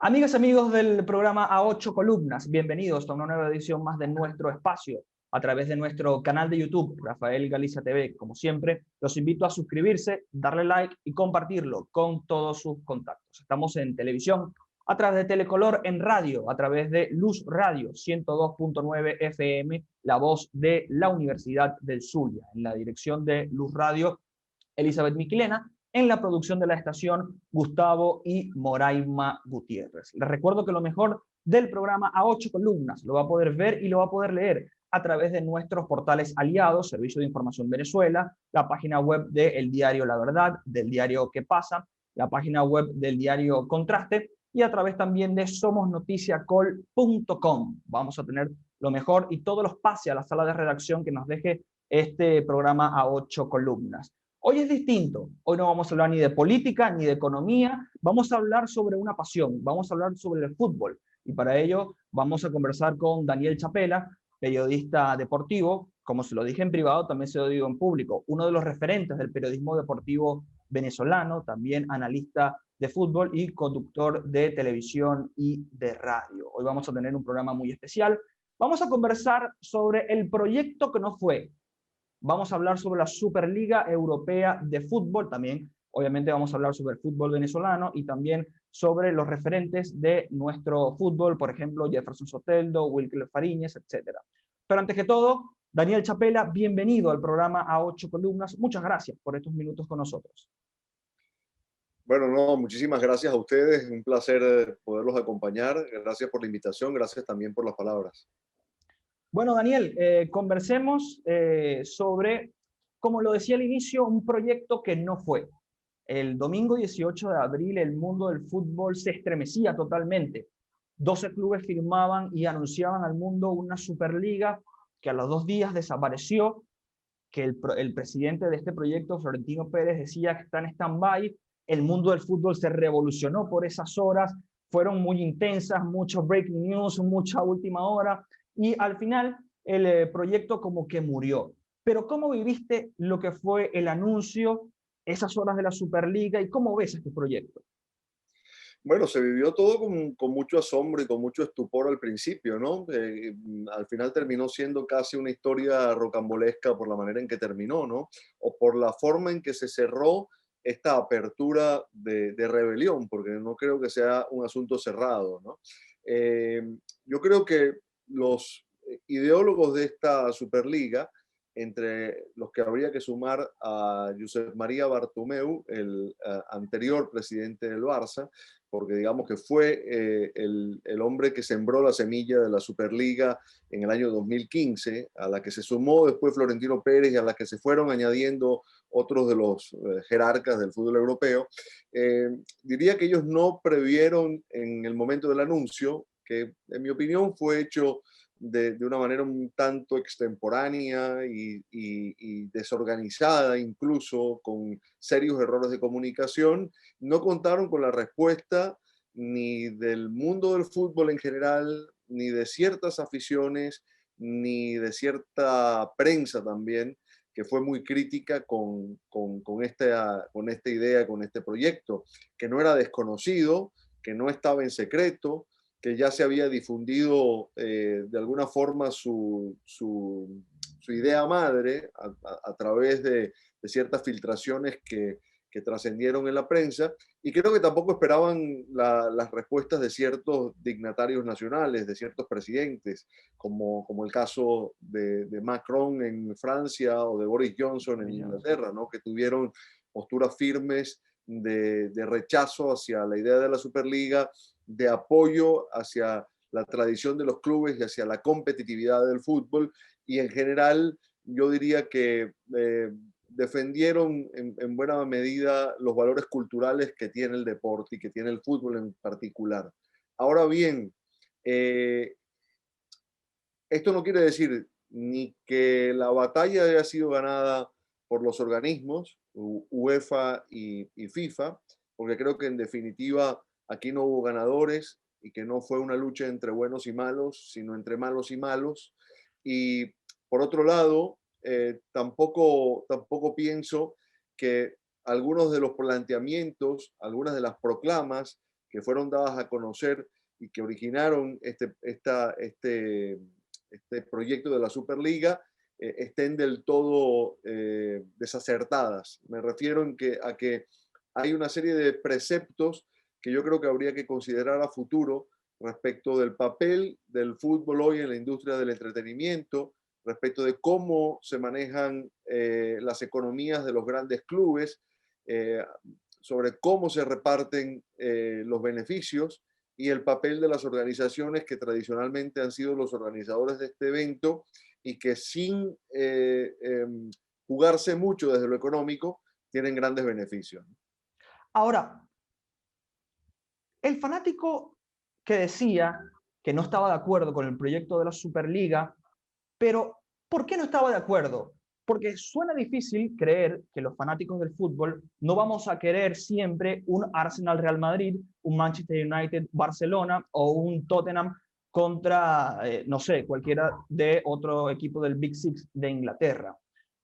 Amigas, amigos del programa A 8 Columnas, bienvenidos a una nueva edición más de nuestro espacio a través de nuestro canal de YouTube, Rafael Galicia TV. Como siempre, los invito a suscribirse, darle like y compartirlo con todos sus contactos. Estamos en televisión, a través de Telecolor, en radio, a través de Luz Radio 102.9 FM, la voz de la Universidad del Zulia, en la dirección de Luz Radio, Elizabeth Miquilena, en la producción de la estación, Gustavo y Moraima Gutiérrez. Les recuerdo que lo mejor del programa A 8 Columnas lo va a poder ver y lo va a poder leer a través de nuestros portales aliados, Servicio de Información Venezuela, la página web del diario La Verdad, del diario ¿Qué pasa?, la página web del diario Contraste y a través también de somosnoticiacol.com. Vamos a tener lo mejor y todos los pases a la sala de redacción que nos deje este programa A 8 Columnas. Hoy es distinto, hoy no vamos a hablar ni de política ni de economía, vamos a hablar sobre una pasión, vamos a hablar sobre el fútbol y para ello vamos a conversar con Daniel Chapela, periodista deportivo, como se lo dije en privado, también se lo digo en público, uno de los referentes del periodismo deportivo venezolano, también analista de fútbol y conductor de televisión y de radio. Hoy vamos a tener un programa muy especial, vamos a conversar sobre el proyecto que no fue. Vamos a hablar sobre la Superliga Europea de Fútbol, también obviamente vamos a hablar sobre el fútbol venezolano y también sobre los referentes de nuestro fútbol, por ejemplo, Jefferson Soteldo, Wilker Fariñez, etc. Pero antes que todo, Daniel Chapela, bienvenido al programa A 8 Columnas. Muchas gracias por estos minutos con nosotros. Bueno, no, muchísimas gracias a ustedes, un placer poderlos acompañar. Gracias por la invitación, gracias también por las palabras. Bueno, Daniel, conversemos sobre, como lo decía al inicio, un proyecto que no fue. El domingo 18 de abril el mundo del fútbol se estremecía totalmente. 12 clubes firmaban y anunciaban al mundo una Superliga que a los 2 días desapareció, que el presidente de este proyecto, Florentino Pérez, decía que está en stand-by. El mundo del fútbol se revolucionó por esas horas, fueron muy intensas, muchos breaking news, mucha última hora, y al final el proyecto como que murió. Pero ¿cómo viviste lo que fue el anuncio, esas horas de la Superliga, y cómo ves este proyecto? Bueno, se vivió todo con mucho asombro y con mucho estupor al principio, ¿no? Al final terminó siendo casi una historia rocambolesca por la manera en que terminó, ¿no? O por la forma en que se cerró esta apertura de rebelión, porque no creo que sea un asunto cerrado, ¿no? Eh, yo creo que los ideólogos de esta Superliga, entre los que habría que sumar a Josep María Bartomeu, el anterior presidente del Barça, porque digamos que fue el hombre que sembró la semilla de la Superliga en el año 2015, a la que se sumó después Florentino Pérez y a la que se fueron añadiendo otros de los jerarcas del fútbol europeo. Diría que ellos no previeron en el momento del anuncio, que en mi opinión fue hecho de una manera un tanto extemporánea y desorganizada, incluso con serios errores de comunicación. No contaron con la respuesta ni del mundo del fútbol en general, ni de ciertas aficiones, ni de cierta prensa también, que fue muy crítica con esta idea, con este proyecto, que no era desconocido, que no estaba en secreto, que ya se había difundido de alguna forma su idea madre a través de ciertas filtraciones que trascendieron en la prensa, y creo que tampoco esperaban las respuestas de ciertos dignatarios nacionales, de ciertos presidentes, como el caso de Macron en Francia o de Boris Johnson en Inglaterra, ¿no? Que tuvieron posturas firmes de rechazo hacia la idea de la Superliga, de apoyo hacia la tradición de los clubes y hacia la competitividad del fútbol, y en general yo diría que defendieron en buena medida los valores culturales que tiene el deporte y que tiene el fútbol en particular. Ahora bien, esto no quiere decir ni que la batalla haya sido ganada por los organismos, UEFA y FIFA, porque creo que en definitiva aquí no hubo ganadores y que no fue una lucha entre buenos y malos, sino entre malos y malos. Y por otro lado, tampoco pienso que algunos de los planteamientos, algunas de las proclamas que fueron dadas a conocer y que originaron este proyecto de la Superliga estén del todo desacertadas. Me refiero a que hay una serie de preceptos que yo creo que habría que considerar a futuro respecto del papel del fútbol hoy en la industria del entretenimiento, respecto de cómo se manejan las economías de los grandes clubes, eh, sobre cómo se reparten los beneficios y el papel de las organizaciones que tradicionalmente han sido los organizadores de este evento y que sin jugarse mucho desde lo económico tienen grandes beneficios. Ahora, el fanático que decía que no estaba de acuerdo con el proyecto de la Superliga, pero ¿por qué no estaba de acuerdo? Porque suena difícil creer que los fanáticos del fútbol no vamos a querer siempre un Arsenal Real Madrid, un Manchester United Barcelona o un Tottenham contra, no sé, cualquiera de otro equipo del Big Six de Inglaterra.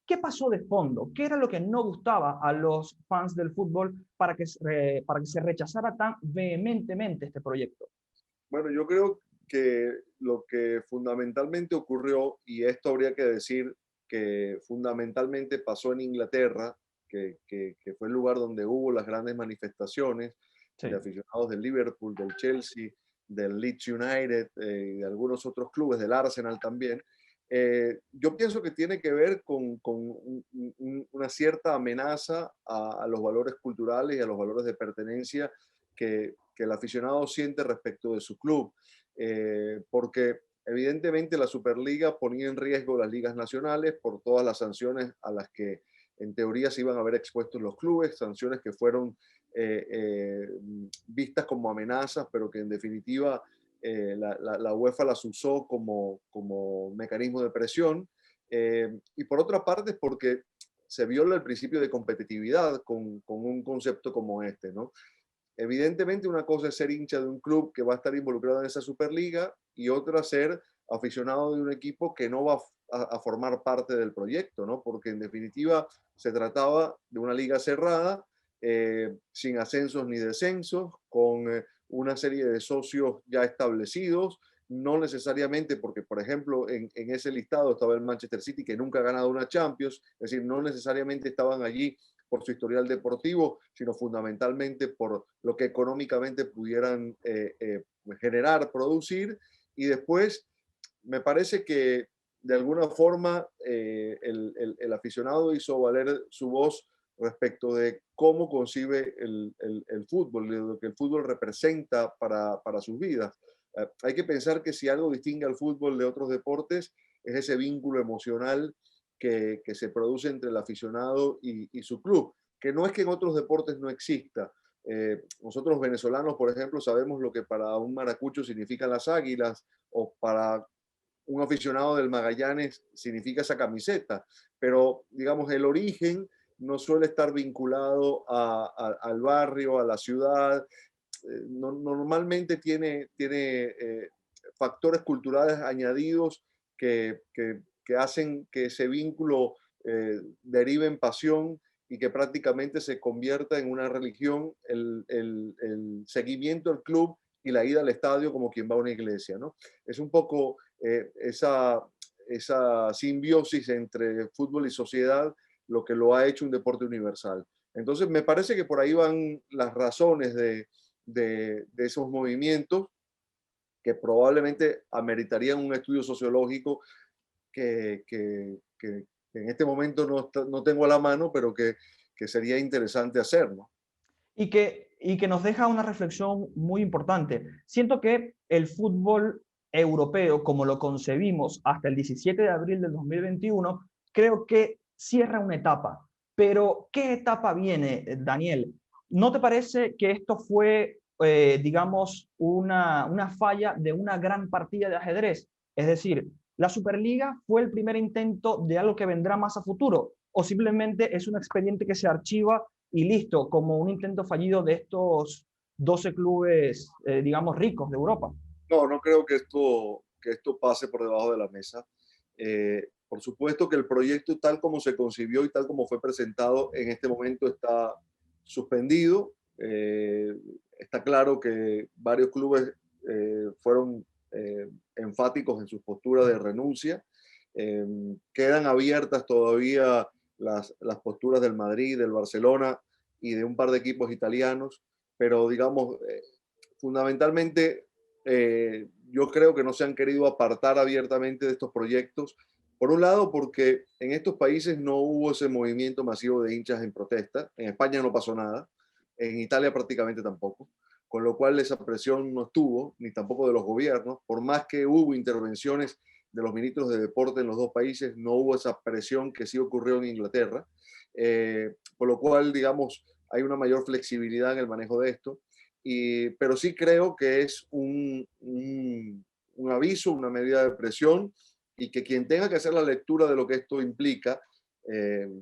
¿Qué pasó de fondo? ¿Qué era lo que no gustaba a los fans del fútbol para que se rechazara tan vehementemente este proyecto? Bueno, yo creo que lo que fundamentalmente ocurrió, y esto habría que decir que fundamentalmente pasó en Inglaterra, que fue el lugar donde hubo las grandes manifestaciones de Sí. aficionados del Liverpool, del Chelsea, del Leeds United, y de algunos otros clubes, del Arsenal también. Yo pienso que tiene que ver con una cierta amenaza a los valores culturales y a los valores de pertenencia que el aficionado siente respecto de su club, porque evidentemente la Superliga ponía en riesgo las ligas nacionales por todas las sanciones a las que en teoría se iban a ver expuestos los clubes, sanciones que fueron vistas como amenazas, pero que en definitiva la UEFA las usó como mecanismo de presión. Y por otra parte, porque se viola el principio de competitividad con un concepto como este, ¿no? Evidentemente una cosa es ser hincha de un club que va a estar involucrado en esa Superliga y otra ser aficionado de un equipo que no va a formar parte del proyecto, ¿no? Porque en definitiva se trataba de una liga cerrada, sin ascensos ni descensos, con una serie de socios ya establecidos, no necesariamente porque, por ejemplo, en ese listado estaba el Manchester City, que nunca ha ganado una Champions, es decir, no necesariamente estaban allí por su historial deportivo, sino fundamentalmente por lo que económicamente pudieran generar, producir. Y después, me parece que de alguna forma el aficionado hizo valer su voz respecto de cómo concibe el fútbol, de lo que el fútbol representa para sus vidas. Hay que pensar que si algo distingue al fútbol de otros deportes es ese vínculo emocional que se produce entre el aficionado y su club, que no es que en otros deportes no exista. Nosotros venezolanos, por ejemplo, sabemos lo que para un maracucho significan las águilas o para un aficionado del Magallanes significa esa camiseta, pero digamos el origen no suele estar vinculado al barrio, a la ciudad. Normalmente tiene factores culturales añadidos que hacen que ese vínculo derive en pasión y que prácticamente se convierta en una religión el seguimiento al club y la ida al estadio como quien va a una iglesia, ¿no? Es un poco esa simbiosis entre fútbol y sociedad lo que lo ha hecho un deporte universal. Entonces, me parece que por ahí van las razones de esos movimientos que probablemente ameritarían un estudio sociológico que en este momento no tengo a la mano, pero que sería interesante hacer, ¿no? Y que nos deja una reflexión muy importante. Siento que el fútbol europeo, como lo concebimos hasta el 17 de abril del 2021, creo que cierra una etapa. Pero, ¿qué etapa viene, Daniel? ¿No te parece que esto fue, digamos, una falla de una gran partida de ajedrez? Es decir, ¿la Superliga fue el primer intento de algo que vendrá más a futuro? ¿O simplemente es un expediente que se archiva y listo, como un intento fallido de estos 12 clubes, digamos, ricos de Europa? No, no creo que esto pase por debajo de la mesa. Por supuesto que el proyecto tal como se concibió y tal como fue presentado en este momento está suspendido. Está claro que varios clubes fueron enfáticos en sus posturas de renuncia. Quedan abiertas todavía las posturas del Madrid, del Barcelona y de un par de equipos italianos, pero digamos, fundamentalmente yo creo que no se han querido apartar abiertamente de estos proyectos. Por un lado, porque en estos países no hubo ese movimiento masivo de hinchas en protesta. En España no pasó nada. En Italia prácticamente tampoco. Con lo cual esa presión no estuvo, ni tampoco de los gobiernos. Por más que hubo intervenciones de los ministros de deporte en los dos países, no hubo esa presión que sí ocurrió en Inglaterra. Por lo cual, digamos, hay una mayor flexibilidad en el manejo de esto. Pero sí creo que es un aviso, una medida de presión, y que quien tenga que hacer la lectura de lo que esto implica,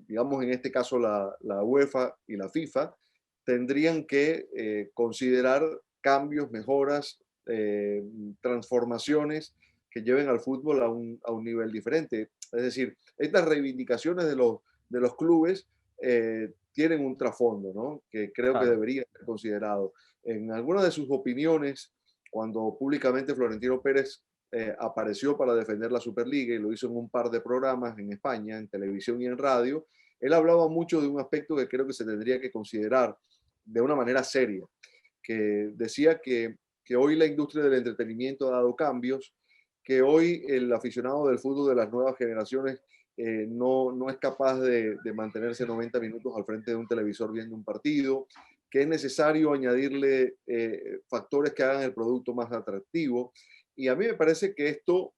digamos en este caso la UEFA y la FIFA, tendrían que considerar cambios, mejoras, transformaciones que lleven al fútbol a un nivel diferente. Es decir, estas reivindicaciones de los clubes tienen un trasfondo, ¿no? Que creo que Claro. debería ser considerado. En algunas de sus opiniones, cuando públicamente Florentino Pérez apareció para defender la Superliga, y lo hizo en un par de programas en España, en televisión y en radio, él hablaba mucho de un aspecto que creo que se tendría que considerar de una manera seria, que decía que hoy la industria del entretenimiento ha dado cambios, que hoy el aficionado del fútbol de las nuevas generaciones no es capaz de mantenerse 90 minutos al frente de un televisor viendo un partido, que es necesario añadirle factores que hagan el producto más atractivo. Y a mí me parece que esto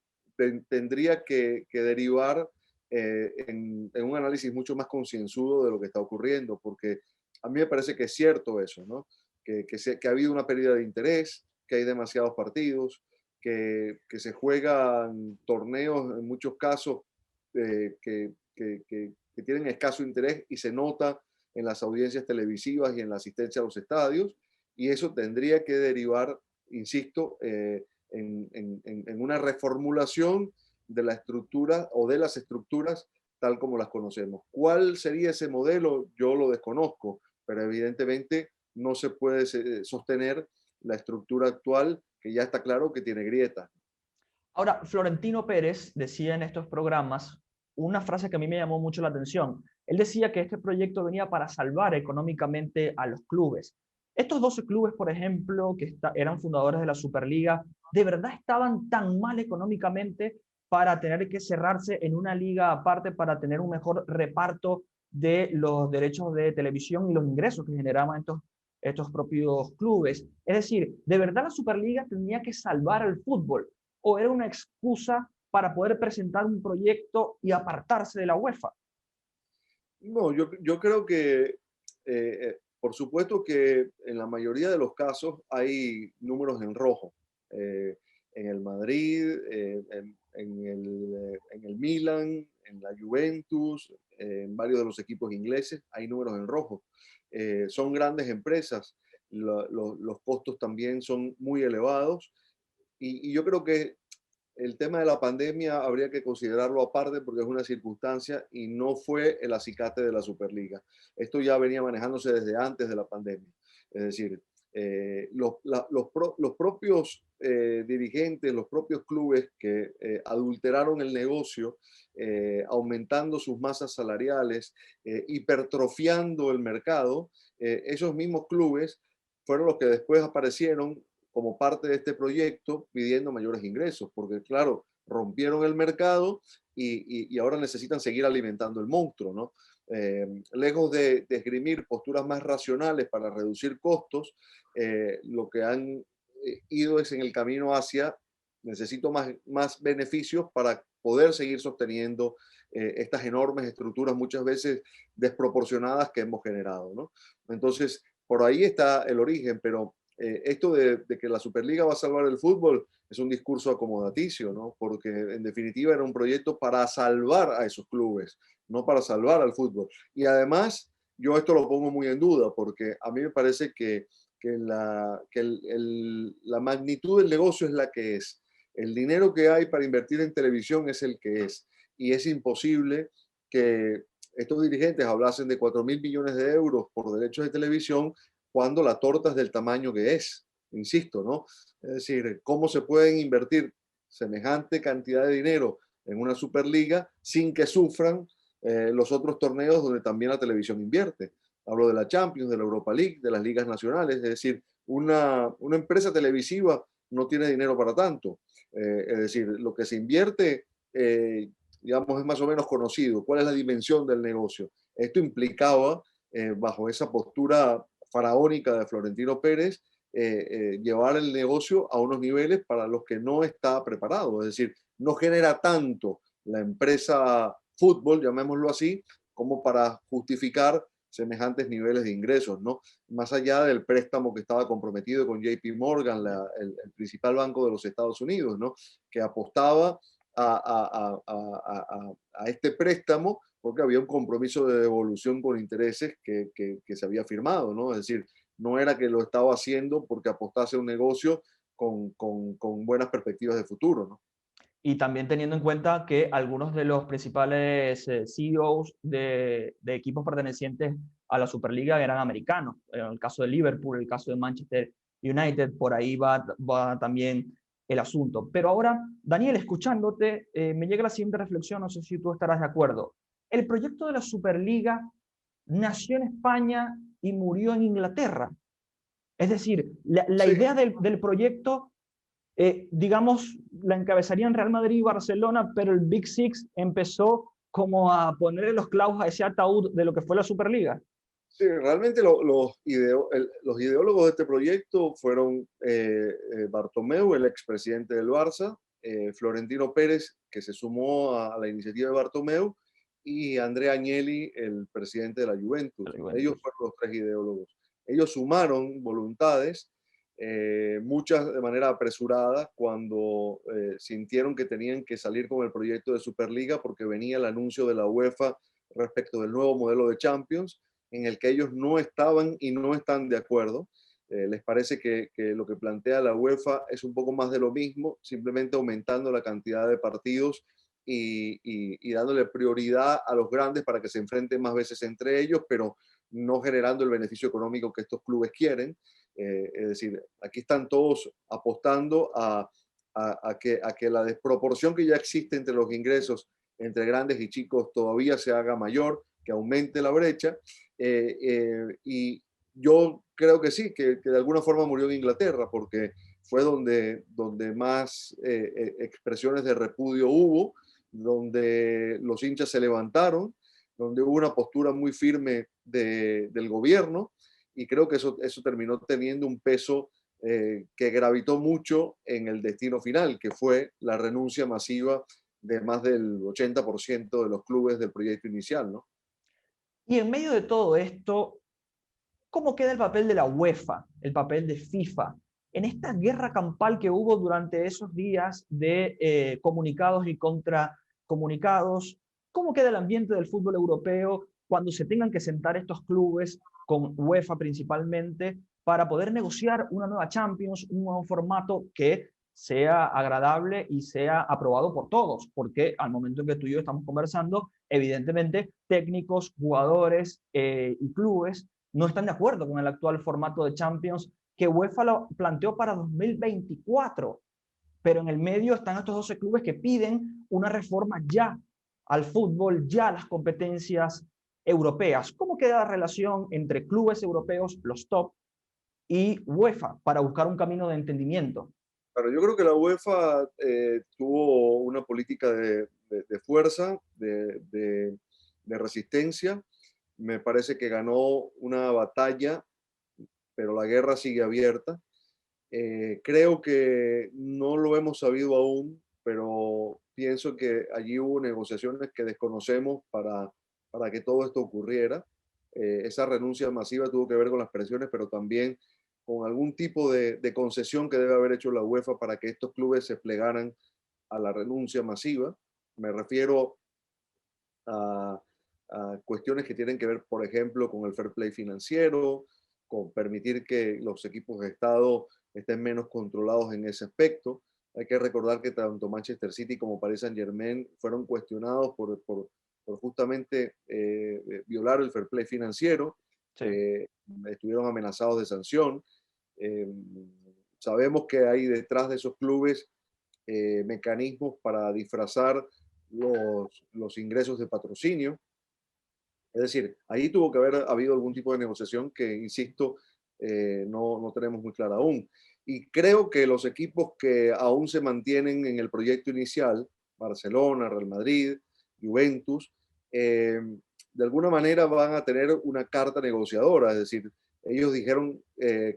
tendría que derivar en un análisis mucho más concienzudo de lo que está ocurriendo, porque a mí me parece que es cierto eso, ¿no? Que ha habido una pérdida de interés, que hay demasiados partidos, que se juegan torneos en muchos casos que tienen escaso interés, y se nota en las audiencias televisivas y en la asistencia a los estadios, y eso tendría que derivar, insisto, en una reformulación de la estructura o de las estructuras tal como las conocemos. ¿Cuál sería ese modelo? Yo lo desconozco, pero evidentemente no se puede sostener la estructura actual, que ya está claro que tiene grietas. Ahora, Florentino Pérez decía en estos programas una frase que a mí me llamó mucho la atención. Él decía que este proyecto venía para salvar económicamente a los clubes. Estos 12 clubes, por ejemplo, que eran fundadores de la Superliga, ¿de verdad estaban tan mal económicamente para tener que cerrarse en una liga aparte para tener un mejor reparto de los derechos de televisión y los ingresos que generaban estos propios clubes? Es decir, ¿de verdad la Superliga tenía que salvar al fútbol, o era una excusa para poder presentar un proyecto y apartarse de la UEFA? No, yo creo que, por supuesto que en la mayoría de los casos hay números en rojo. Eh, en el Madrid, en el Milan, en la Juventus, en varios de los equipos ingleses, hay números en rojo. Son grandes empresas, los costos también son muy elevados, y yo creo que el tema de la pandemia habría que considerarlo aparte, porque es una circunstancia y no fue el acicate de la Superliga. Esto ya venía manejándose desde antes de la pandemia. Es decir, los propios dirigentes, los propios clubes que adulteraron el negocio, aumentando sus masas salariales, hipertrofiando el mercado, esos mismos clubes fueron los que después aparecieron como parte de este proyecto pidiendo mayores ingresos, porque claro, rompieron el mercado y ahora necesitan seguir alimentando el monstruo, ¿no? Lejos de esgrimir posturas más racionales para reducir costos, lo que han ido es en el camino hacia necesito más beneficios para poder seguir sosteniendo estas enormes estructuras, muchas veces desproporcionadas, que hemos generado, ¿no? Entonces, por ahí está el origen, pero esto de que la Superliga va a salvar el fútbol es un discurso acomodaticio, ¿no? Porque en definitiva era un proyecto para salvar a esos clubes, no para salvar al fútbol. Y además, yo esto lo pongo muy en duda, porque a mí me parece que la magnitud del negocio es la que es. El dinero que hay para invertir en televisión es el que es. Y es imposible que estos dirigentes hablasen de 4.000 millones de euros por derechos de televisión cuando la torta es del tamaño que es, insisto, ¿no? Es decir, ¿cómo se pueden invertir semejante cantidad de dinero en una Superliga sin que sufran los otros torneos donde también la televisión invierte? Hablo de la Champions, de la Europa League, de las ligas nacionales, es decir, una empresa televisiva no tiene dinero para tanto. Es decir, lo que se invierte, digamos, es más o menos conocido. ¿Cuál es la dimensión del negocio? Esto implicaba, bajo esa postura faraónica de Florentino Pérez, llevar el negocio a unos niveles para los que no está preparado. Es decir, no genera tanto la empresa fútbol, llamémoslo así, como para justificar semejantes niveles de ingresos, ¿no? Más allá del préstamo que estaba comprometido con JP Morgan, el principal banco de los Estados Unidos, ¿no? Que apostaba a este préstamo porque había un compromiso de devolución con intereses que se había firmado, ¿no? Es decir, no era que lo estaba haciendo porque apostase a un negocio con buenas perspectivas de futuro, ¿no? Y también teniendo en cuenta que algunos de los principales CEOs de equipos pertenecientes a la Superliga eran americanos. En el caso de Liverpool, el caso de Manchester United, por ahí va también el asunto. Pero ahora, Daniel, escuchándote, me llega la siguiente reflexión, no sé si tú estarás de acuerdo. El proyecto de la Superliga nació en España y murió en Inglaterra. Es decir, la Sí, idea del proyecto digamos, la encabezarían Real Madrid y Barcelona, pero el Big Six empezó como a ponerle los clavos a ese ataúd de lo que fue la Superliga. sí, realmente los ideólogos de este proyecto fueron Bartomeu, el expresidente del Barça, Florentino Pérez, que se sumó a la iniciativa de Bartomeu, y Andrea Agnelli, el presidente de la Juventus. Ellos fueron los tres ideólogos. Ellos sumaron voluntades, muchas de manera apresurada, cuando sintieron que tenían que salir con el proyecto de Superliga porque venía el anuncio de la UEFA respecto del nuevo modelo de Champions, en el que ellos no estaban y no están de acuerdo. Les parece que lo que plantea la UEFA es un poco más de lo mismo, simplemente aumentando la cantidad de partidos y dándole prioridad a los grandes para que se enfrenten más veces entre ellos, pero no generando el beneficio económico que estos clubes quieren. Es decir, aquí están todos apostando a que la desproporción que ya existe entre los ingresos entre grandes y chicos todavía se haga mayor, que aumente la brecha. Y yo creo que sí, que de alguna forma murió en Inglaterra, porque fue donde más expresiones de repudio hubo, donde los hinchas se levantaron, donde hubo una postura muy firme del gobierno, y creo que eso terminó teniendo un peso que gravitó mucho en el destino final, que fue la renuncia masiva de más del 80% de los clubes del proyecto inicial, ¿no? Y en medio de todo esto, ¿cómo queda el papel de la UEFA, el papel de FIFA? En esta guerra campal que hubo durante esos días de comunicados y contracomunicados, ¿cómo queda el ambiente del fútbol europeo cuando se tengan que sentar estos clubes, con UEFA principalmente, para poder negociar una nueva Champions, un nuevo formato que sea agradable y sea aprobado por todos? Porque al momento en que tú y yo estamos conversando, evidentemente técnicos, jugadores y clubes no están de acuerdo con el actual formato de Champions que UEFA lo planteó para 2024. Pero en el medio están estos 12 clubes que piden una reforma ya al fútbol, ya a las competencias europeas. ¿Cómo queda la relación entre clubes europeos, los top, y UEFA para buscar un camino de entendimiento? Pero yo creo que la UEFA tuvo una política de fuerza, de resistencia. Me parece que ganó una batalla, pero la guerra sigue abierta. Creo que no lo hemos sabido aún, pero pienso que allí hubo negociaciones que desconocemos para que todo esto ocurriera. Esa renuncia masiva tuvo que ver con las presiones, pero también con algún tipo de concesión que debe haber hecho la UEFA para que estos clubes se plegaran a la renuncia masiva. Me refiero a, a cuestiones que tienen que ver, por ejemplo, con el fair play financiero, con permitir que los equipos de Estado estén menos controlados en ese aspecto. Hay que recordar que tanto Manchester City como Paris Saint-Germain fueron cuestionados por justamente violar el fair play financiero. Sí. Estuvieron amenazados de sanción. Eh, Sabemos que hay detrás de esos clubes mecanismos para disfrazar los ingresos de patrocinio. Es decir, ahí tuvo que haber habido algún tipo de negociación que, insisto, no tenemos muy clara aún. Y creo que los equipos que aún se mantienen en el proyecto inicial, Barcelona, Real Madrid, Juventus, de alguna manera van a tener una carta negociadora. Es decir, ellos dijeron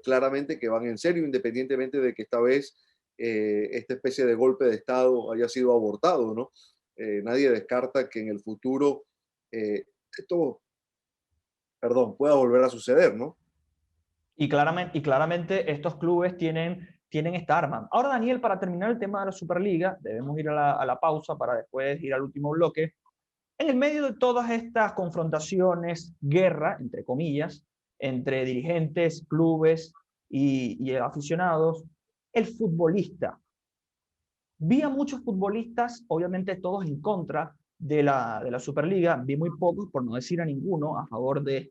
claramente que van en serio, independientemente de que esta vez esta especie de golpe de Estado haya sido abortado, ¿no? Nadie descarta que en el futuro esto, perdón, pueda volver a suceder, ¿no? Y claramente estos clubes tienen esta arma. Ahora, Daniel, para terminar el tema de la Superliga, debemos ir a la pausa para después ir al último bloque. En el medio de todas estas confrontaciones, guerra, entre comillas, entre dirigentes, clubes y aficionados, el futbolista. Vi a muchos futbolistas, obviamente todos en contra de la Superliga, vi muy pocos, por no decir a ninguno, a favor de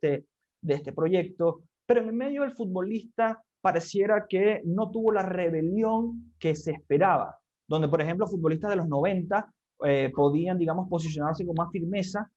este proyecto, pero en el medio del futbolista pareciera que no tuvo la rebelión que se esperaba, donde por ejemplo futbolistas de los 90 podían, digamos, posicionarse con más firmeza.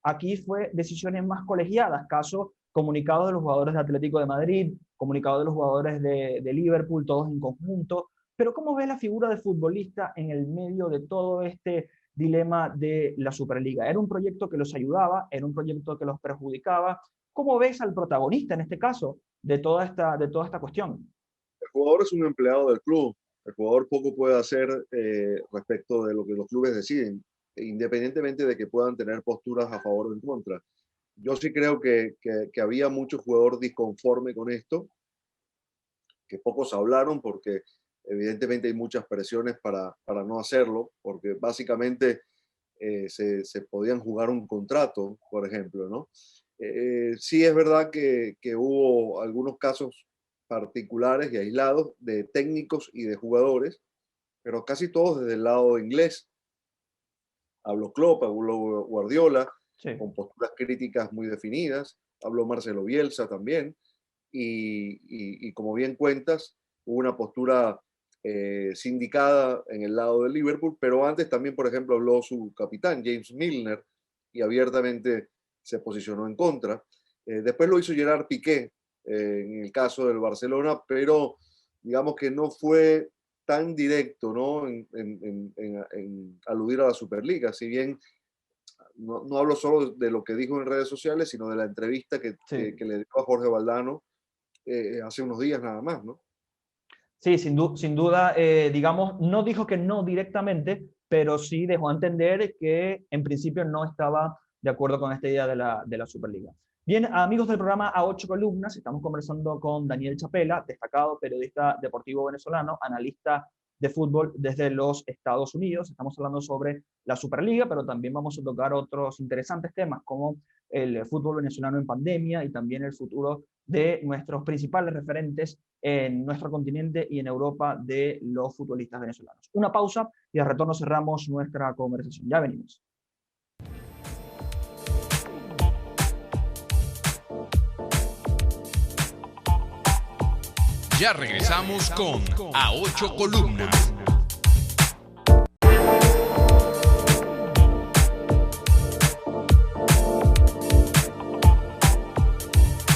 Aquí fue decisiones más colegiadas, caso comunicados de los jugadores de Atlético de Madrid, comunicados de los jugadores de Liverpool, todos en conjunto. Pero ¿cómo ves la figura del futbolista en el medio de todo este dilema de la Superliga? ¿Era un proyecto que los ayudaba? ¿Era un proyecto que los perjudicaba? ¿Cómo ves al protagonista en este caso de toda esta cuestión? El jugador es un empleado del club. El jugador poco puede hacer respecto de lo que los clubes deciden, independientemente de que puedan tener posturas a favor o en contra. Yo sí creo que había mucho jugador disconforme con esto, que pocos hablaron porque evidentemente hay muchas presiones para no hacerlo, porque básicamente se podían jugar un contrato, por ejemplo, ¿no? Sí es verdad que hubo algunos casos particulares y aislados de técnicos y de jugadores, pero casi todos desde el lado inglés. Habló Klopp, habló Guardiola, Sí. con posturas críticas muy definidas, habló Marcelo Bielsa también, y como bien cuentas, hubo una postura sindicada en el lado de Liverpool, pero antes también, por ejemplo, habló su capitán, James Milner, y abiertamente se posicionó en contra. Después lo hizo Gerard Piqué en el caso del Barcelona, pero digamos que no fue tan directo, ¿no? En aludir a la Superliga, si bien no hablo solo de lo que dijo en redes sociales, sino de la entrevista Sí. que le dio a Jorge Valdano hace unos días nada más, ¿no? Sí, sin duda, digamos, no dijo que no directamente, pero sí dejó a entender que en principio no estaba de acuerdo con esta idea de la Superliga. Bien, amigos del programa A 8 Columnas, estamos conversando con Daniel Chapela, destacado periodista deportivo venezolano, analista de fútbol desde los Estados Unidos. Estamos hablando sobre la Superliga, pero también vamos a tocar otros interesantes temas como el fútbol venezolano en pandemia y también el futuro de nuestros principales referentes en nuestro continente y en Europa de los futbolistas venezolanos. Una pausa y al retorno cerramos nuestra conversación. Ya venimos. Ya regresamos con A 8 Columnas.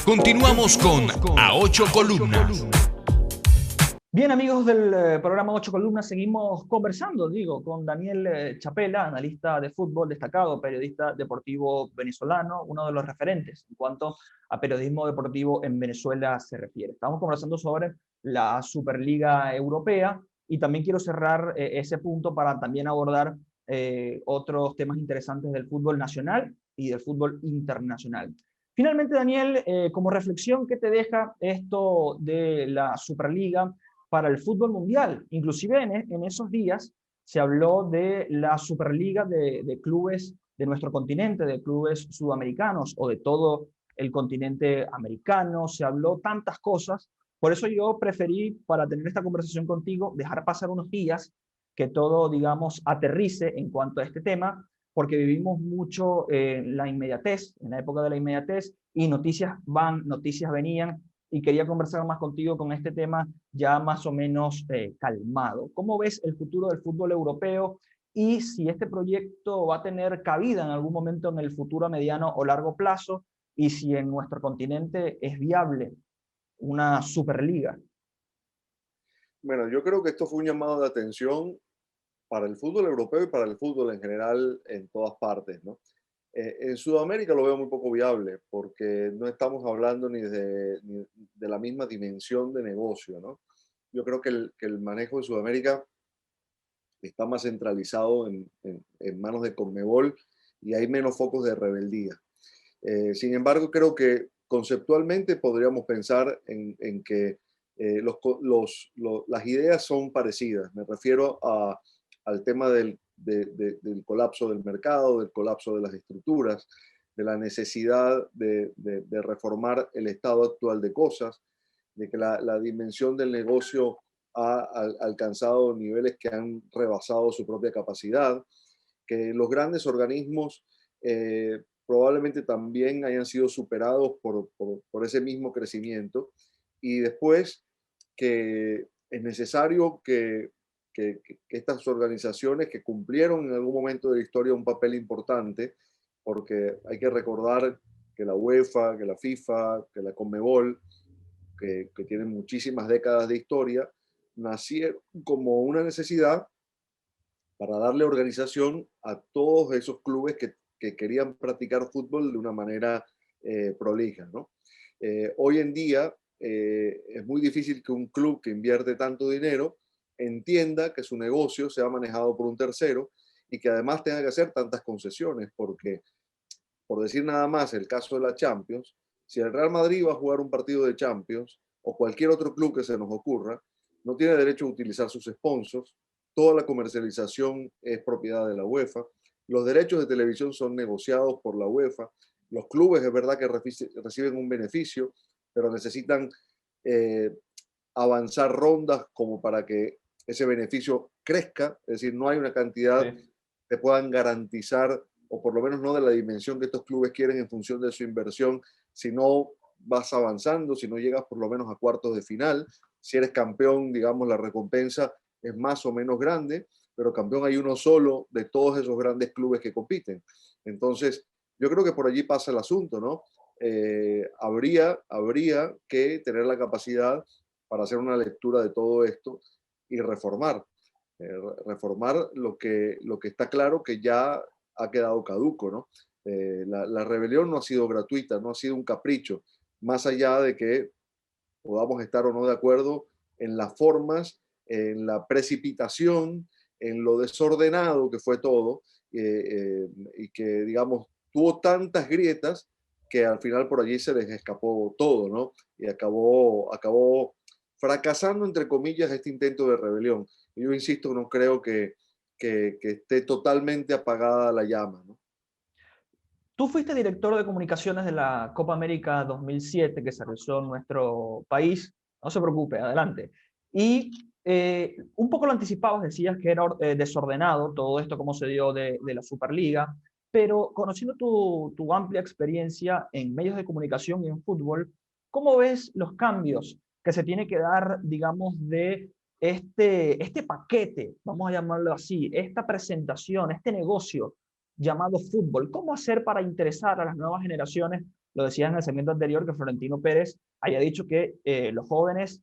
Continuamos con A 8 Columnas. Bien, amigos del programa 8 Columnas, seguimos conversando, con Daniel Chapela, analista de fútbol destacado, periodista deportivo venezolano, uno de los referentes en cuanto a periodismo deportivo en Venezuela se refiere. Estamos conversando sobre la Superliga Europea y también quiero cerrar ese punto para también abordar otros temas interesantes del fútbol nacional y del fútbol internacional. Finalmente, Daniel, como reflexión, ¿qué te deja esto de la Superliga para el fútbol mundial? Inclusive en esos días se habló de la Superliga de clubes de nuestro continente, de clubes sudamericanos o de todo el continente americano, se habló tantas cosas. Por eso yo preferí, para tener esta conversación contigo, dejar pasar unos días, que todo, digamos, aterrice en cuanto a este tema, porque vivimos mucho la inmediatez, en la época de la inmediatez, y noticias van, noticias venían, y quería conversar más contigo con este tema ya más o menos calmado. ¿Cómo ves el futuro del fútbol europeo y si este proyecto va a tener cabida en algún momento en el futuro a mediano o largo plazo y si en nuestro continente es viable una Superliga? Bueno, yo creo que esto fue un llamado de atención para el fútbol europeo y para el fútbol en general en todas partes, ¿no? En Sudamérica lo veo muy poco viable porque no estamos hablando ni de la misma dimensión de negocio, ¿no? Yo creo que el manejo de Sudamérica está más centralizado en manos de Conmebol y hay menos focos de rebeldía. Sin embargo, creo que conceptualmente podríamos pensar en que las ideas son parecidas. Me refiero al tema del colapso del mercado, del colapso de las estructuras, de la necesidad de reformar el estado actual de cosas, de que la dimensión del negocio ha alcanzado niveles que han rebasado su propia capacidad, que los grandes organismos probablemente también hayan sido superados por ese mismo crecimiento y después que es necesario que estas organizaciones que cumplieron en algún momento de la historia un papel importante, porque hay que recordar que la UEFA, que la FIFA, que la Conmebol, que tienen muchísimas décadas de historia, nacieron como una necesidad para darle organización a todos esos clubes que querían practicar fútbol de una manera prolija, ¿no? Hoy en día es muy difícil que un club que invierte tanto dinero entienda que su negocio sea manejado por un tercero y que además tenga que hacer tantas concesiones, porque, por decir nada más, el caso de la Champions, si el Real Madrid va a jugar un partido de Champions o cualquier otro club que se nos ocurra, no tiene derecho a utilizar sus sponsors, toda la comercialización es propiedad de la UEFA, los derechos de televisión son negociados por la UEFA, los clubes es verdad que reciben un beneficio, pero necesitan eh, avanzar rondas como para que ese beneficio crezca, es decir, no hay una cantidad Sí. que puedan garantizar, o por lo menos no de la dimensión que estos clubes quieren en función de su inversión, si no vas avanzando, si no llegas por lo menos a cuartos de final, si eres campeón, digamos, la recompensa es más o menos grande, pero campeón hay uno solo de todos esos grandes clubes que compiten. Entonces, yo creo que por allí pasa el asunto, ¿no? Habría que tener la capacidad para hacer una lectura de todo esto y reformar. Reformar lo que está claro que ya ha quedado caduco, ¿no? La rebelión no ha sido gratuita, no ha sido un capricho, más allá de que podamos estar o no de acuerdo en las formas, en la precipitación, en lo desordenado que fue todo, y que, digamos, tuvo tantas grietas que al final por allí se les escapó todo, ¿no? Y acabó fracasando, entre comillas, este intento de rebelión. Y yo insisto, no creo que esté totalmente apagada la llama, ¿no? Tú fuiste director de comunicaciones de la Copa América 2007 que se realizó en nuestro país. No se preocupe, adelante. Y un poco lo anticipabas, decías que era desordenado todo esto, cómo se dio de la Superliga, pero conociendo tu amplia experiencia en medios de comunicación y en fútbol, ¿cómo ves los cambios que se tiene que dar, digamos, de este paquete, vamos a llamarlo así, esta presentación, este negocio llamado fútbol? ¿Cómo hacer para interesar a las nuevas generaciones? Lo decía en el segmento anterior que Florentino Pérez haya dicho que los jóvenes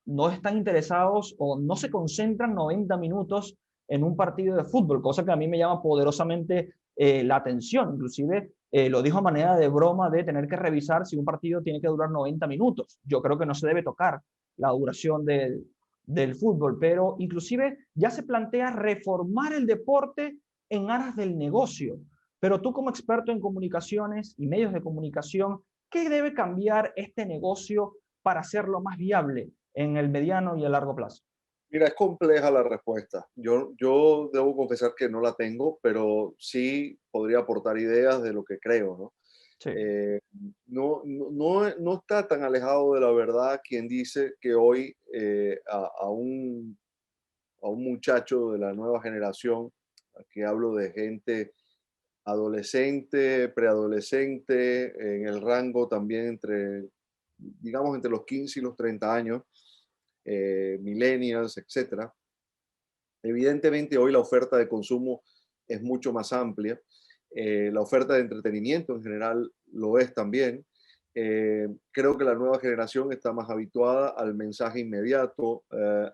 no están interesados o no se concentran 90 minutos en un partido de fútbol, cosa que a mí me llama poderosamente la atención. Inclusive lo dijo a manera de broma de tener que revisar si un partido tiene que durar 90 minutos. Yo creo que no se debe tocar la duración del fútbol, pero inclusive ya se plantea reformar el deporte en aras del negocio. Pero tú como experto en comunicaciones y medios de comunicación, ¿qué debe cambiar este negocio para hacerlo más viable en el mediano y el largo plazo? Mira, es compleja la respuesta. Yo debo confesar que no la tengo, pero sí podría aportar ideas de lo que creo, ¿no? Sí, Eh, no está tan alejado de la verdad quien dice que hoy a un muchacho de la nueva generación Aquí hablo de gente adolescente, preadolescente, en el rango también entre, digamos, entre los 15 y los 30 años, millennials, etcétera. Evidentemente hoy la oferta de consumo es mucho más amplia. La oferta de entretenimiento en general lo es también. Creo que la nueva generación está más habituada al mensaje inmediato,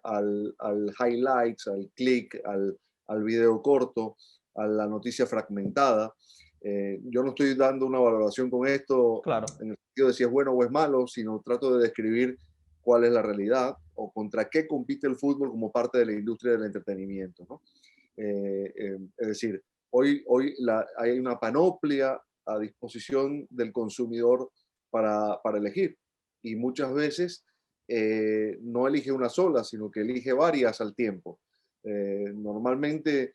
al highlights, al click, al video corto, a la noticia fragmentada. Yo no estoy dando una valoración con esto Claro. en el sentido de si es bueno o es malo, sino trato de describir cuál es la realidad o contra qué compite el fútbol como parte de la industria del entretenimiento, ¿no? Es decir, hoy hay una panoplia a disposición del consumidor para elegir y muchas veces no elige una sola, sino que elige varias al tiempo. Normalmente,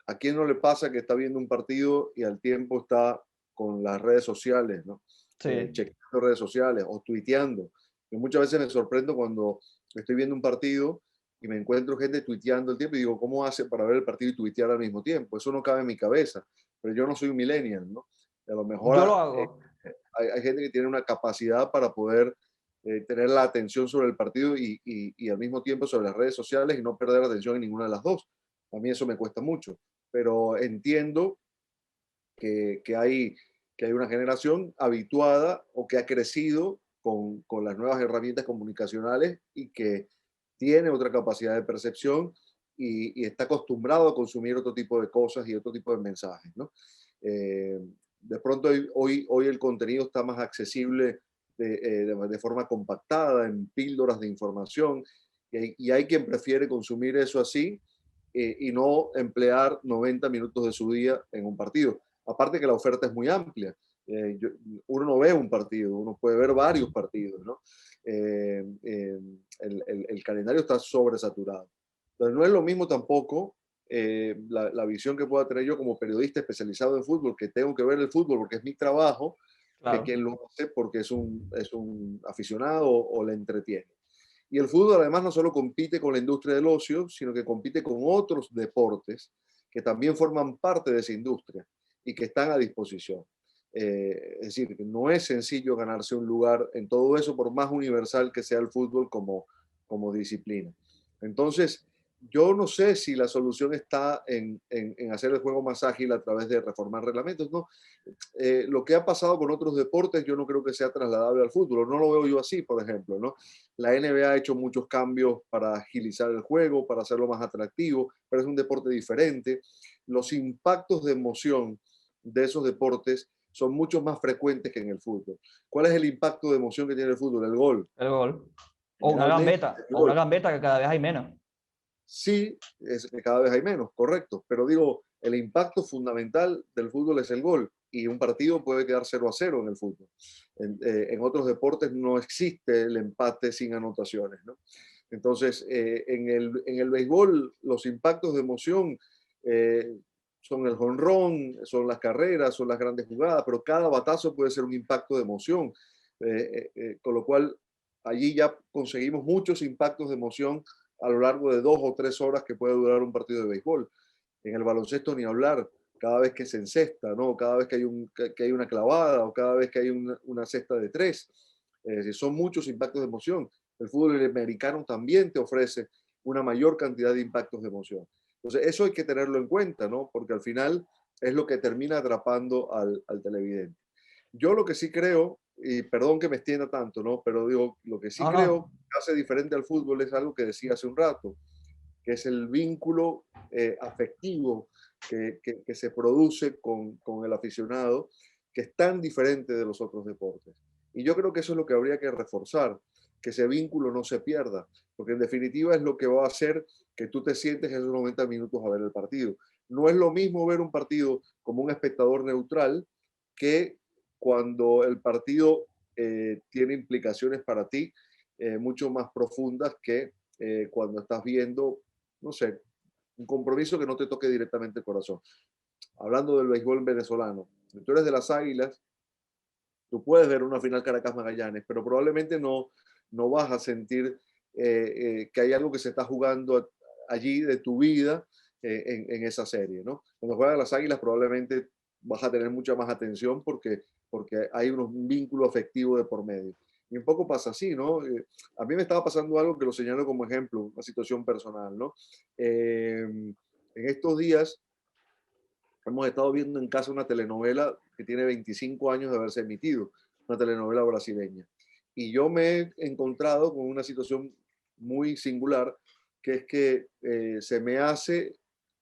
¿a quién no le pasa que está viendo un partido y al tiempo está con las redes sociales, ¿no? Sí. Chequeando redes sociales o tuiteando? Yo muchas veces me sorprendo cuando estoy viendo un partido y me encuentro gente tuiteando el tiempo y digo, ¿cómo hace para ver el partido y tuitear al mismo tiempo? Eso no cabe en mi cabeza, pero yo no soy un millennial, ¿no? A lo mejor Yo lo hago. hay gente que tiene una capacidad para poder tener la atención sobre el partido y al mismo tiempo sobre las redes sociales y no perder atención en ninguna de las dos. A mí eso me cuesta mucho, pero entiendo que hay una generación habituada o que ha crecido con las nuevas herramientas comunicacionales y que tiene otra capacidad de percepción y está acostumbrado a consumir otro tipo de cosas y otro tipo de mensajes, ¿no? Eh, de pronto hoy el contenido está más accesible de forma compactada, en píldoras de información, y hay quien prefiere consumir eso así y no emplear 90 minutos de su día en un partido. Aparte que la oferta es muy amplia. Uno no ve un partido, uno puede ver varios partidos, ¿no? El calendario está sobresaturado. Entonces, no es lo mismo tampoco la visión que pueda tener yo como periodista especializado en fútbol, que tengo que ver el fútbol porque es mi trabajo, que Claro. quien lo hace porque es un aficionado o le entretiene. Y el fútbol además no solo compite con la industria del ocio, sino que compite con otros deportes que también forman parte de esa industria y que están a disposición. Es decir, que no es sencillo ganarse un lugar en todo eso, por más universal que sea el fútbol como disciplina. Entonces, yo no sé si la solución está en hacer el juego más ágil a través de reformar reglamentos, ¿no? Lo que ha pasado con otros deportes yo no creo que sea trasladable al fútbol, no lo veo yo así, por ejemplo, ¿no? La NBA ha hecho muchos cambios para agilizar el juego, para hacerlo más atractivo, pero es un deporte diferente. Los impactos de emoción de esos deportes son mucho más frecuentes que en el fútbol. ¿Cuál es el impacto de emoción que tiene el fútbol? El gol. El gol. Generalmente el O una gol. gambeta que cada vez hay menos. Sí, es que cada vez hay menos, correcto, pero digo, el impacto fundamental del fútbol es el gol y un partido puede quedar 0-0 en el fútbol. En otros deportes no existe el empate sin anotaciones, ¿no? Entonces, en el béisbol, los impactos de emoción eh, son el jonrón, son las carreras, son las grandes jugadas, pero cada batazo puede ser un impacto de emoción, con lo cual allí ya conseguimos muchos impactos de emoción a lo largo de 2 o 3 horas que puede durar un partido de béisbol. En el baloncesto ni hablar, cada vez que se encesta, ¿no? Cada vez que hay una clavada o cada vez que hay una cesta de tres. Son muchos impactos de emoción. El fútbol americano también te ofrece una mayor cantidad de impactos de emoción. Entonces, eso hay que tenerlo en cuenta, ¿no? Porque al final es lo que termina atrapando al televidente. Yo lo que sí creo, y perdón que me extienda tanto, ¿no? Pero digo, lo que sí No, no. creo que hace diferente al fútbol es algo que decía hace un rato, que es el vínculo afectivo que se produce con el aficionado, que es tan diferente de los otros deportes. Y yo creo que eso es lo que habría que reforzar, que ese vínculo no se pierda, porque en definitiva es lo que va a hacer que tú te sientes esos 90 minutos a ver el partido. No es lo mismo ver un partido como un espectador neutral que cuando el partido tiene implicaciones para ti mucho más profundas que cuando estás viendo, no sé, un compromiso que no te toque directamente el corazón. Hablando del béisbol venezolano, si tú eres de las Águilas, tú puedes ver una final Caracas-Magallanes, pero probablemente no vas a sentir que hay algo que se está jugando allí de tu vida en esa serie, ¿no? Cuando juegan las Águilas probablemente vas a tener mucha más atención porque hay un vínculo afectivo de por medio. Y un poco pasa así, ¿no? A mí me estaba pasando algo que lo señalo como ejemplo, una situación personal, ¿no? En estos días hemos estado viendo en casa una telenovela que tiene 25 años de haberse emitido, una telenovela brasileña. Y yo me he encontrado con una situación muy singular, que es que se me hace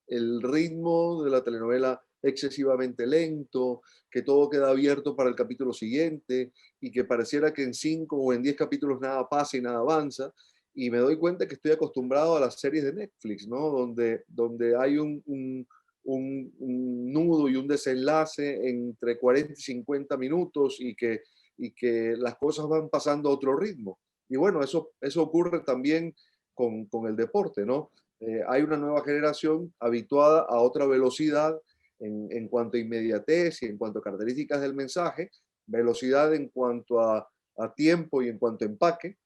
el ritmo de la telenovela excesivamente lento, que todo queda abierto para el capítulo siguiente y que pareciera que en 5 o en 10 capítulos nada pasa y nada avanza. Y me doy cuenta que estoy acostumbrado a las series de Netflix, ¿no? Donde hay un nudo y un desenlace entre 40 y 50 minutos y que las cosas van pasando a otro ritmo. Y bueno, eso ocurre también con el deporte, ¿no? Hay una nueva generación habituada a otra velocidad en cuanto a inmediatez y en cuanto a características del mensaje, velocidad en cuanto a tiempo y en cuanto a empaque,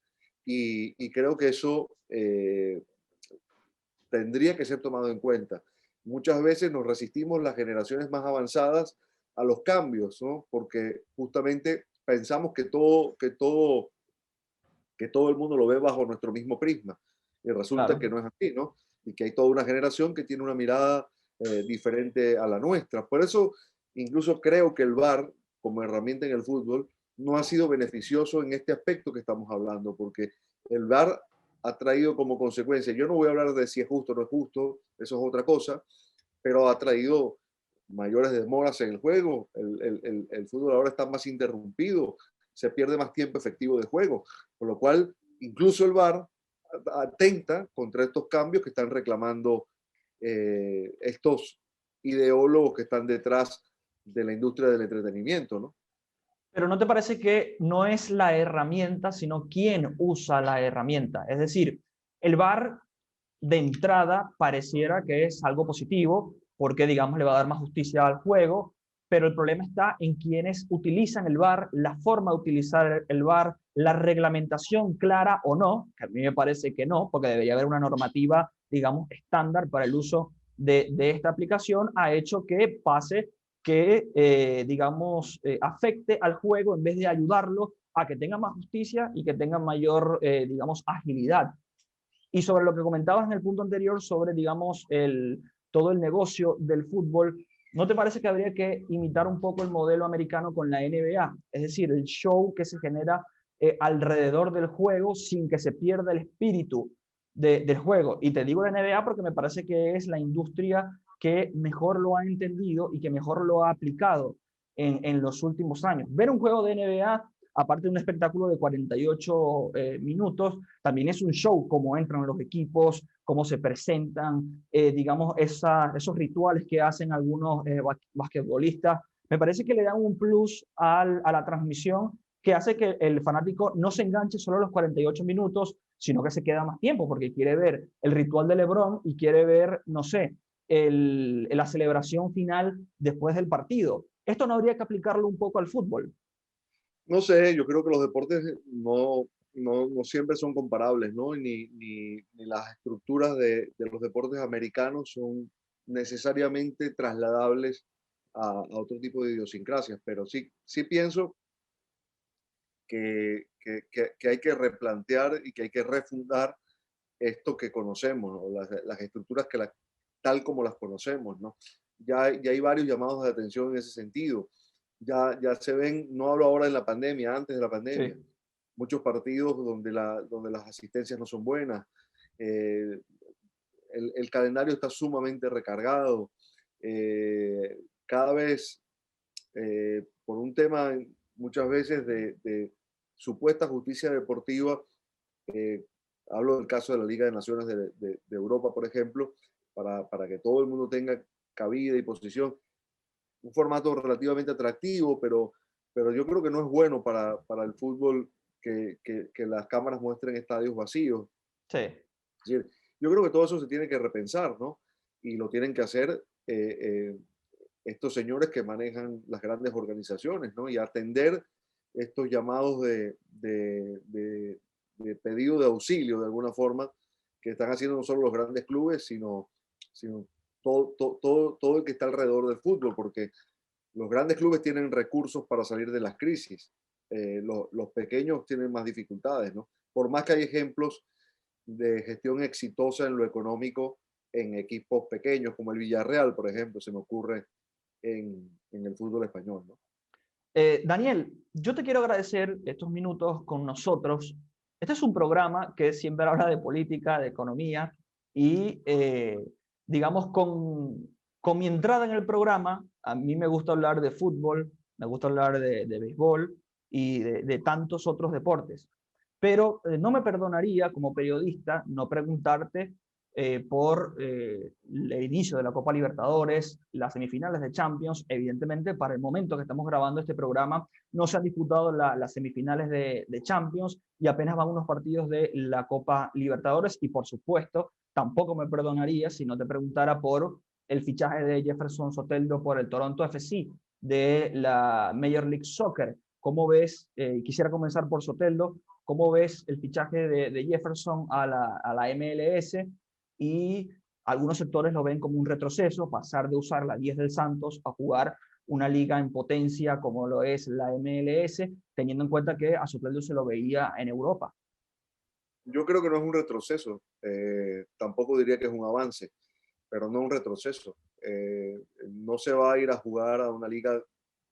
y creo que eso tendría que ser tomado en cuenta. Muchas veces nos resistimos las generaciones más avanzadas a los cambios, ¿no? Porque justamente pensamos que todo el mundo lo ve bajo nuestro mismo prisma. Y resulta que Claro. no es así, ¿no? Y que hay toda una generación que tiene una mirada diferente a la nuestra. Por eso, incluso creo que el VAR, como herramienta en el fútbol, no ha sido beneficioso en este aspecto que estamos hablando, porque el VAR ha traído como consecuencia, yo no voy a hablar de si es justo o no es justo, eso es otra cosa, pero ha traído mayores demoras en el juego, el fútbol ahora está más interrumpido, se pierde más tiempo efectivo de juego, por lo cual incluso el VAR atenta contra estos cambios que están reclamando estos ideólogos que están detrás de la industria del entretenimiento, ¿no? Pero ¿no te parece que no es la herramienta, sino quién usa la herramienta? Es decir, el VAR de entrada pareciera que es algo positivo porque, digamos, le va a dar más justicia al juego, pero el problema está en quienes utilizan el VAR, la forma de utilizar el VAR, la reglamentación clara o no, que a mí me parece que no, porque debería haber una normativa, digamos, estándar para el uso de esta aplicación, ha hecho que pase que, digamos, afecte al juego en vez de ayudarlo a que tenga más justicia y que tenga mayor, digamos, agilidad. Y sobre lo que comentabas en el punto anterior sobre, digamos, todo el negocio del fútbol, ¿no te parece que habría que imitar un poco el modelo americano con la NBA? Es decir, el show que se genera alrededor del juego sin que se pierda el espíritu del juego. Y te digo la NBA porque me parece que es la industria que mejor lo ha entendido y que mejor lo ha aplicado en los últimos años. Ver un juego de NBA, aparte de un espectáculo de 48 minutos, también es un show, cómo entran los equipos, cómo se presentan, digamos, esos rituales que hacen algunos basquetbolistas. Me parece que le dan un plus a la transmisión que hace que el fanático no se enganche solo a los 48 minutos, sino que se queda más tiempo, porque quiere ver el ritual de LeBron y quiere ver, no sé, la celebración final después del partido. Esto no habría que aplicarlo un poco al fútbol. No sé, yo creo que los deportes no siempre son comparables, ¿no? Ni las estructuras de los deportes americanos son necesariamente trasladables a otro tipo de idiosincrasias, pero sí pienso que hay que replantear y que hay que refundar esto que conocemos, ¿no? Las estructuras tal como las conocemos, ¿no? Ya hay varios llamados de atención en ese sentido. Ya se ven, no hablo ahora de la pandemia, antes de la pandemia, Sí. muchos partidos donde las asistencias no son buenas, eh, el calendario está sumamente recargado, cada vez por un tema muchas veces de supuesta justicia deportiva. eh, Hablo del caso de la Liga de Naciones de Europa, por ejemplo, para que todo el mundo tenga cabida y posición. Un formato relativamente atractivo, pero yo creo que no es bueno para el fútbol que las cámaras muestren estadios vacíos. Sí. Es decir, yo creo que todo eso se tiene que repensar, ¿no? Y lo tienen que hacer estos señores que manejan las grandes organizaciones, ¿no? Y atender estos llamados de pedido de auxilio, de alguna forma, que están haciendo no solo los grandes clubes, sino todo el que está alrededor del fútbol, porque los grandes clubes tienen recursos para salir de las crisis. Los pequeños tienen más dificultades, ¿no? Por más que hay ejemplos de gestión exitosa en lo económico en equipos pequeños, como el Villarreal, por ejemplo, se me ocurre en el fútbol español, ¿no? Daniel, yo te quiero agradecer estos minutos con nosotros. Este es un programa que siempre habla de política, de economía, y digamos, con mi entrada en el programa, a mí me gusta hablar de fútbol, me gusta hablar de béisbol y de tantos otros deportes. Pero no me perdonaría como periodista no preguntarte por el inicio de la Copa Libertadores, las semifinales de Champions. Evidentemente, para el momento que estamos grabando este programa, no se han disputado las semifinales de Champions y apenas van unos partidos de la Copa Libertadores. Y por supuesto, tampoco me perdonaría si no te preguntara por el fichaje de Jefferson Soteldo por el Toronto FC de la Major League Soccer. ¿Cómo ves? Quisiera comenzar por Soteldo. ¿Cómo ves el fichaje de Jefferson a la MLS? Y algunos sectores lo ven como un retroceso, pasar de usar la 10 del Santos a jugar una liga en potencia como lo es la MLS, teniendo en cuenta que a Soteldo se lo veía en Europa. Yo creo que no es un retroceso, tampoco diría que es un avance, pero no un retroceso. No se va a ir a jugar a una liga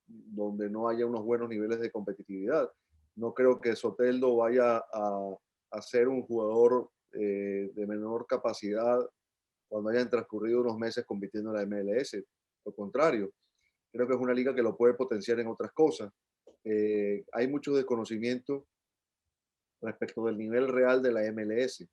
donde no haya unos buenos niveles de competitividad. No creo que Soteldo vaya a ser un jugador de menor capacidad cuando hayan transcurrido unos meses compitiendo en la MLS. Lo contrario, creo que es una liga que lo puede potenciar en otras cosas. Hay mucho desconocimiento respecto del nivel real de la MLS.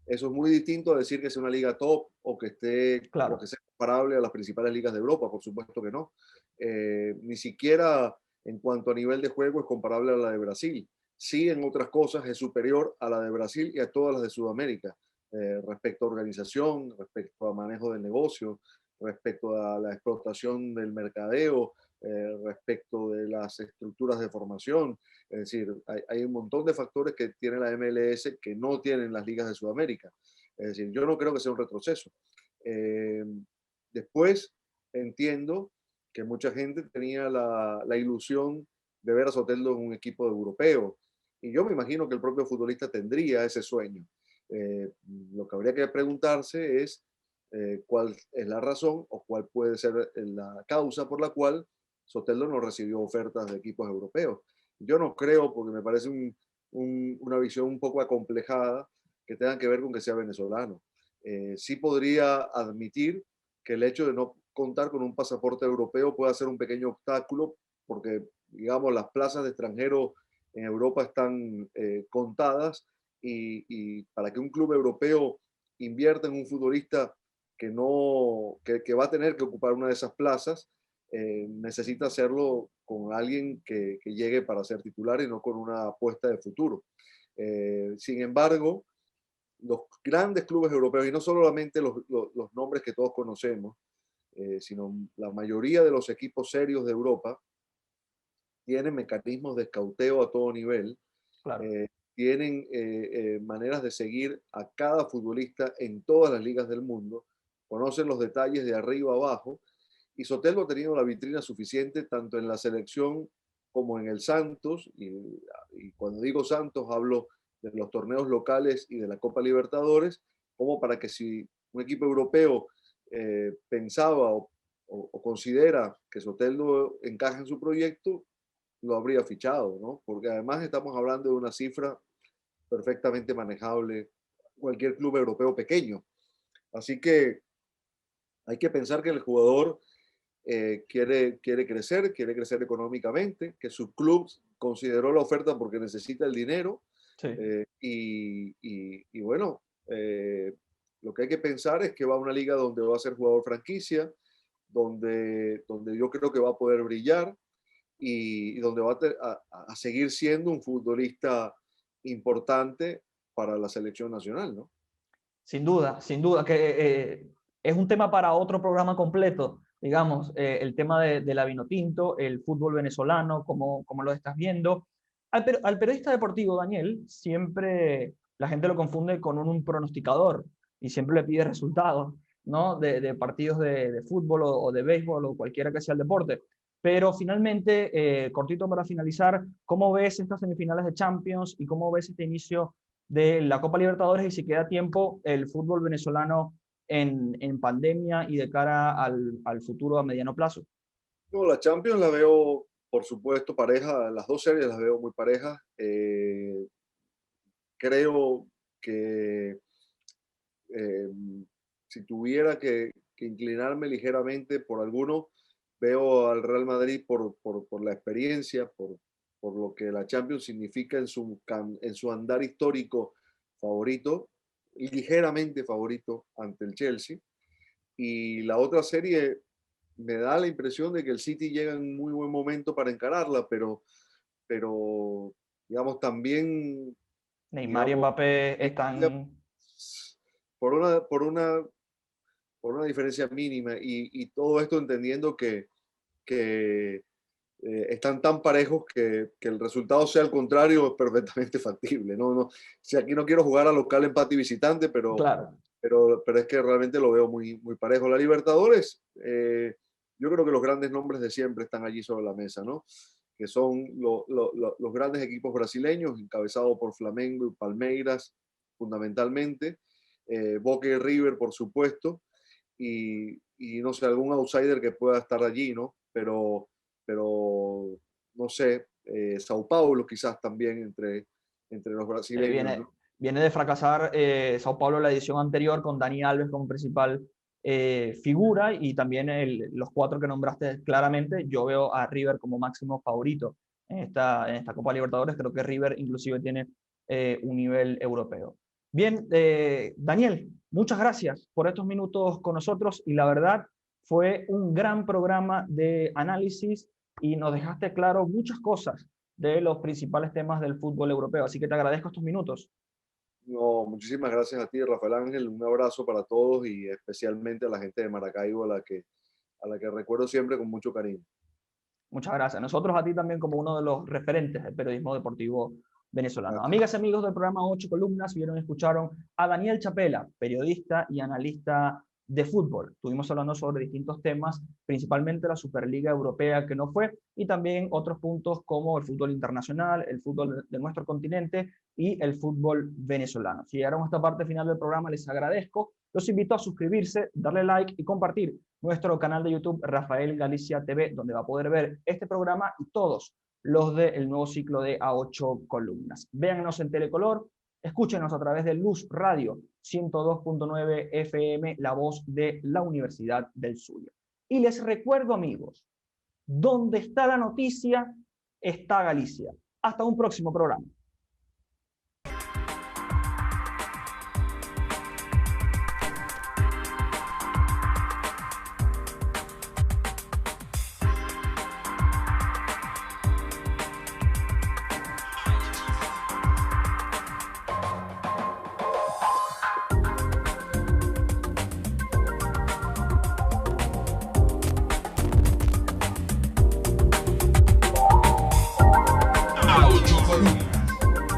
Eso es muy distinto a decir que sea una liga top o que esté o Claro. que sea comparable a las principales ligas de Europa, por supuesto que no. Ni siquiera en cuanto a nivel de juego es comparable a la de Brasil. Sí, en otras cosas es superior a la de Brasil y a todas las de Sudamérica, respecto a organización, respecto a manejo del negocio, respecto a la explotación del mercadeo, respecto de las estructuras de formación. Es decir, hay un montón de factores que tiene la MLS que no tienen las ligas de Sudamérica. Es decir, yo no creo que sea un retroceso. Eh, Después entiendo que mucha gente tenía la ilusión de ver a Soteldo en un equipo europeo. Y yo me imagino que el propio futbolista tendría ese sueño. Lo que habría que preguntarse es cuál es la razón o cuál puede ser la causa por la cual Soteldo no recibió ofertas de equipos europeos. Yo no creo, porque me parece una visión un poco acomplejada, que tenga que ver con que sea venezolano. Sí podría admitir que el hecho de no contar con un pasaporte europeo puede ser un pequeño obstáculo, porque, digamos, las plazas de extranjero en Europa están contadas y para que un club europeo invierta en un futbolista que va a tener que ocupar una de esas plazas, necesita hacerlo con alguien que llegue para ser titular y no con una apuesta de futuro. Sin embargo, los grandes clubes europeos, y no solamente los nombres que todos conocemos, sino la mayoría de los equipos serios de Europa, tienen mecanismos de escauteo a todo nivel, Claro. tienen maneras de seguir a cada futbolista en todas las ligas del mundo, conocen los detalles de arriba a abajo, y Soteldo ha tenido la vitrina suficiente tanto en la selección como en el Santos, y cuando digo Santos hablo de los torneos locales y de la Copa Libertadores, como para que si un equipo europeo pensaba o considera que Soteldo encaja en su proyecto, lo habría fichado, ¿no? Porque además estamos hablando de una cifra perfectamente manejable cualquier club europeo pequeño. Así que hay que pensar que el jugador quiere crecer económicamente, que su club consideró la oferta porque necesita el dinero. Sí. Y bueno, lo que hay que pensar es que va a una liga donde va a ser jugador franquicia, donde yo creo que va a poder brillar y donde va a seguir siendo un futbolista importante para la selección nacional, ¿no? Sin duda, que es un tema para otro programa completo, digamos, el tema de la Vinotinto, el fútbol venezolano, cómo lo estás viendo. Al periodista deportivo, Daniel, siempre la gente lo confunde con un pronosticador y siempre le pide resultados. ¿no? De partidos de fútbol o de béisbol o cualquiera que sea el deporte. Pero finalmente, cortito para finalizar, ¿cómo ves estas semifinales de Champions y cómo ves este inicio de la Copa Libertadores y si queda tiempo el fútbol venezolano en pandemia y de cara al futuro a mediano plazo? No, la Champions la veo, por supuesto, pareja. Las dos series las veo muy parejas. Creo que eh, si tuviera que inclinarme ligeramente por alguno, veo al Real Madrid por la experiencia, por lo que la Champions significa en su andar histórico favorito, ligeramente favorito ante el Chelsea. Y la otra serie me da la impresión de que el City llega en muy buen momento para encararla, pero digamos, también, Neymar y digamos, Mbappé ya están... por una, por una, por una diferencia mínima y todo esto entendiendo que están tan parejos que el resultado sea el contrario es perfectamente factible. ¿No? No, si aquí no quiero jugar a local, empate y visitante, Claro, pero es que realmente lo veo muy, muy parejo. La Libertadores, yo creo que los grandes nombres de siempre están allí sobre la mesa, ¿no? Que son los grandes equipos brasileños, encabezados por Flamengo y Palmeiras, fundamentalmente, Boca y River, por supuesto, y no sé, algún outsider que pueda estar allí, ¿no? Pero no sé, Sao Paulo quizás también entre los brasileños, viene, ¿no? viene de fracasar Sao Paulo la edición anterior con Dani Alves como principal figura y también los cuatro que nombraste claramente. Yo veo a River como máximo favorito en esta Copa Libertadores. Creo que River inclusive tiene un nivel europeo. Bien, Daniel, muchas gracias por estos minutos con nosotros y la verdad fue un gran programa de análisis y nos dejaste claro muchas cosas de los principales temas del fútbol europeo. Así que te agradezco estos minutos. No, muchísimas gracias a ti, Rafael Ángel. Un abrazo para todos y especialmente a la gente de Maracaibo, a la que recuerdo siempre con mucho cariño. Muchas gracias. Nosotros a ti también como uno de los referentes del periodismo deportivo venezolano. Gracias. Amigas y amigos del programa 8 Columnas, vieron y escucharon a Daniel Chapela, periodista y analista de fútbol. Estuvimos hablando sobre distintos temas, principalmente la Superliga Europea que no fue, y también otros puntos como el fútbol internacional, el fútbol de nuestro continente y el fútbol venezolano. Si llegaron a esta parte final del programa, les agradezco. Los invito a suscribirse, darle like y compartir nuestro canal de YouTube Rafael Galicia TV, donde va a poder ver este programa y todos los del nuevo ciclo de A8 Columnas. Véannos en Telecolor, escúchenos a través de Luz Radio 102.9 FM, la voz de la Universidad del Zulia. Y les recuerdo, amigos, donde está la noticia, está Galicia. Hasta un próximo programa.